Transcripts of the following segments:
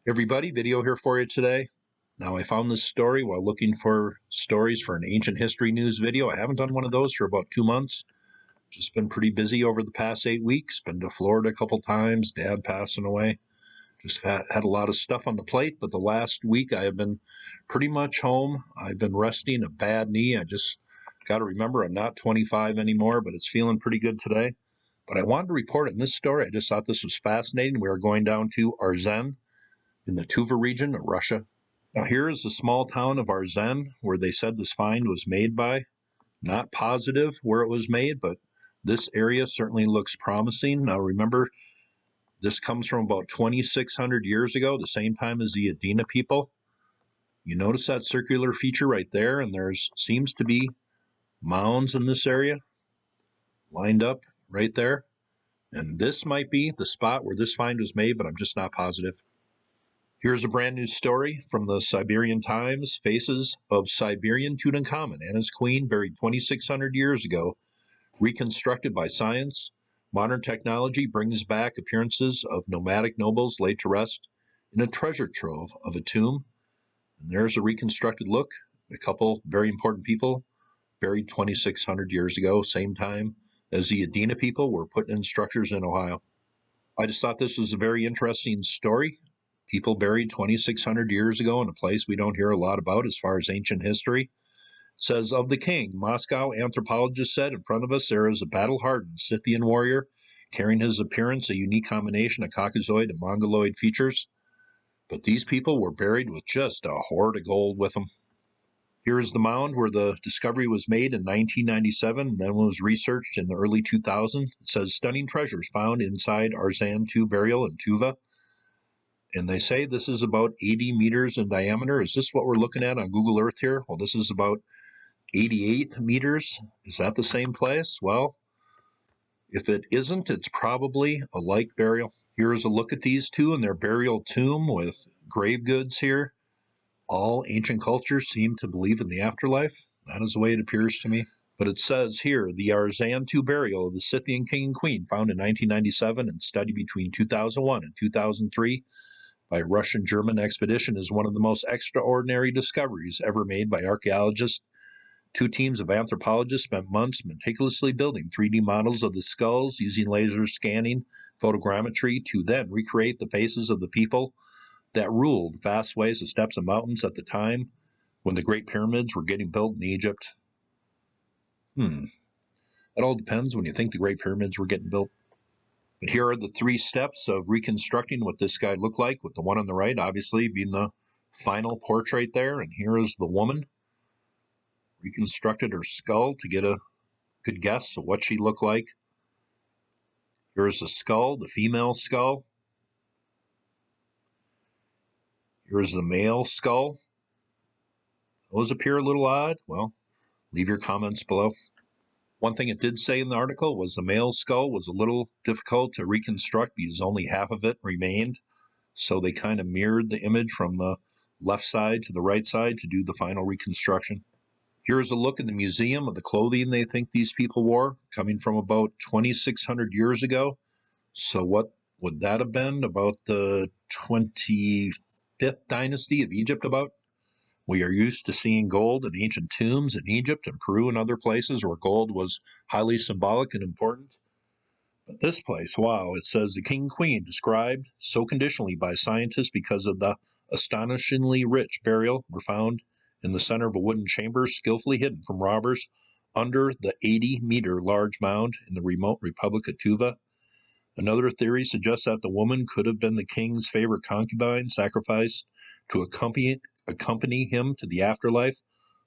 Everybody, video here for you today. Now, I found this story while looking for stories for an ancient history news video. I haven't done one of those for about 2 months. Just been pretty busy over the past 8 weeks. Been to Florida a couple times, dad passing away. Just had a lot of stuff on the plate, but the last week I have been pretty much home. I've been resting a bad knee. I just got to remember I'm not 25 anymore, but it's feeling pretty good today. But I wanted to report in this story. I just thought this was fascinating. We are going down to Arzen in the Tuva region of Russia. Now, here is the small town of Arzen where they said this find was made by. Not positive where it was made, but this area certainly looks promising. Now, remember, this comes from about 2,600 years ago, the same time as the Adena people. You notice that circular feature right there, and there's seems to be mounds in this area lined up right there. And this might be the spot where this find was made, but I'm just not positive. Here's a brand new story from the Siberian Times. Faces of Siberian Tutankhamun and his queen buried 2,600 years ago, reconstructed by science. Modern technology brings back appearances of nomadic nobles laid to rest in a treasure trove of a tomb. And there's a reconstructed look. A couple very important people buried 2,600 years ago, same time as the Adena people were put in structures in Ohio. I just thought this was a very interesting story. People buried 2,600 years ago in a place we don't hear a lot about as far as ancient history. It says, of the king, Moscow anthropologist said, in front of us there is a battle-hardened Scythian warrior carrying his appearance a unique combination of Caucasoid and Mongoloid features. But these people were buried with just a hoard of gold with them. Here is the mound where the discovery was made in 1997 and then was researched in the early 2000s. It says, stunning treasures found inside Arzen II burial in Tuva. And they say this is about 80 meters in diameter. Is this what we're looking at on Google Earth here? Well, this is about 88 meters. Is that the same place? Well, if it isn't, it's probably a like burial. Here's a look at these two in their burial tomb with grave goods here. All ancient cultures seem to believe in the afterlife. That is the way it appears to me. But it says here, the Arzen II burial of the Scythian king and queen, found in 1997 and studied between 2001 and 2003 by a Russian-German expedition, is one of the most extraordinary discoveries ever made by archaeologists. Two teams of anthropologists spent months meticulously building 3D models of the skulls using laser scanning, photogrammetry to then recreate the faces of the people that ruled vast ways of steppes and mountains at the time when the Great Pyramids were getting built in Egypt. It all depends when you think the Great Pyramids were getting built. But here are the 3 steps of reconstructing what this guy looked like, with the one on the right obviously being the final portrait there. And here is the woman. Reconstructed her skull to get a good guess of what she looked like. Here's the skull, the female skull. Here's the male skull. Those appear a little odd. Well, leave your comments below. One thing it did say in the article was the male skull was a little difficult to reconstruct because only half of it remained. So they kind of mirrored the image from the left side to the right side to do the final reconstruction. Here's a look in the museum of the clothing they think these people wore, coming from about 2,600 years ago. So what would that have been? About the 25th dynasty of Egypt about? We are used to seeing gold in ancient tombs in Egypt and Peru and other places where gold was highly symbolic and important. But this place, wow, it says the king and queen described so conditionally by scientists because of the astonishingly rich burial were found in the center of a wooden chamber skillfully hidden from robbers under the 80-meter large mound in the remote Republic of Tuva. Another theory suggests that the woman could have been the king's favorite concubine, sacrificed to accompany him to the afterlife,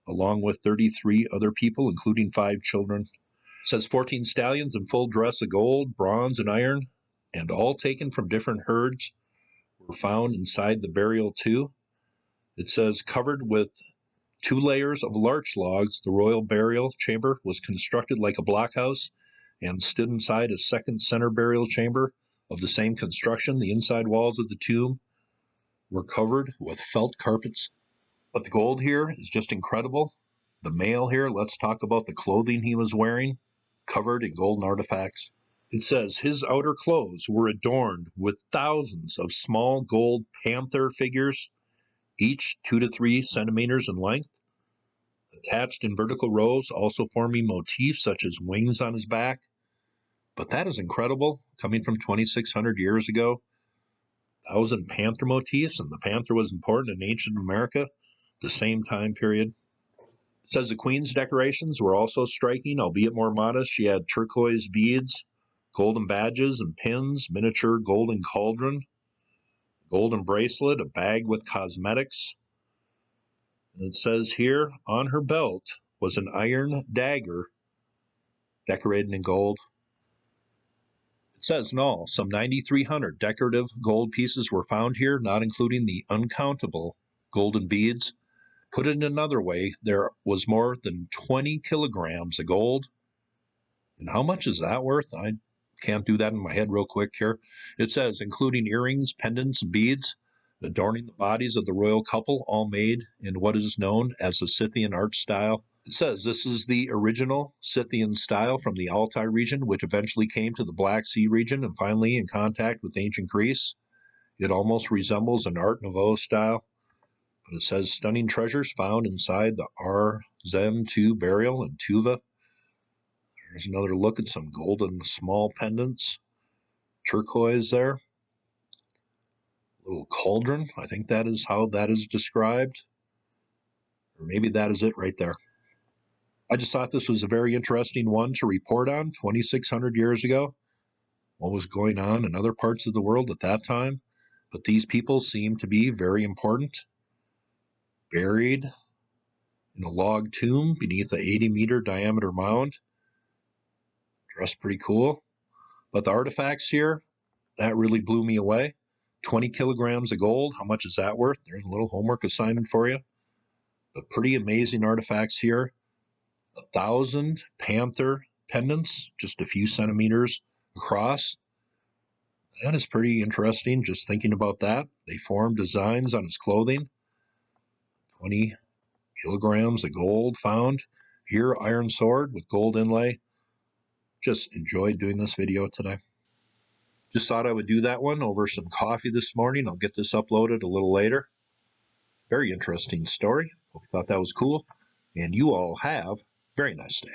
along with 33 other people, including 5 children. It says 14 stallions in full dress of gold, bronze, and iron, and all taken from different herds, were found inside the burial too. It says covered with 2 layers of larch logs, the royal burial chamber was constructed like a blockhouse and stood inside a second center burial chamber of the same construction. The inside walls of the tomb were covered with felt carpets. But the gold here is just incredible. The male here, let's talk about the clothing he was wearing, covered in golden artifacts. It says his outer clothes were adorned with thousands of small gold panther figures, each 2 to 3 centimeters in length, attached in vertical rows, also forming motifs such as wings on his back. But that is incredible, coming from 2,600 years ago. 1,000 panther motifs, and the panther was important in ancient America, the same time period. It says the queen's decorations were also striking, albeit more modest. She had turquoise beads, golden badges and pins, miniature golden cauldron, golden bracelet, a bag with cosmetics. And it says here on her belt was an iron dagger decorated in gold. It says in all, some 9,300 decorative gold pieces were found here, not including the uncountable golden beads. Put it in another way, there was more than 20 kilograms of gold. And how much is that worth? I can't do that in my head real quick here. It says, including earrings, pendants, and beads, adorning the bodies of the royal couple, all made in what is known as the Scythian art style. It says this is the original Scythian style from the Altai region, which eventually came to the Black Sea region and finally in contact with ancient Greece. It almost resembles an Art Nouveau style. But it says stunning treasures found inside the Zen II burial in Tuva. There's another look at some golden small pendants, turquoise there. Little cauldron, I think that is how that is described. Or maybe that is it right there. I just thought this was a very interesting one to report on 2,600 years ago. What was going on in other parts of the world at that time. But these people seem to be very important. Buried in a log tomb beneath an 80-meter diameter mound. Dressed pretty cool. But the artifacts here, that really blew me away. 20 kilograms of gold. How much is that worth? There's a little homework assignment for you. But pretty amazing artifacts here. 1,000 panther pendants, just a few centimeters across. That is pretty interesting, just thinking about that. They formed designs on his clothing. 20 kilograms of gold found. Here, iron sword with gold inlay. Just enjoyed doing this video today. Just thought I would do that one over some coffee this morning. I'll get this uploaded a little later. Very interesting story. Hope you thought that was cool. And you all have a very nice day.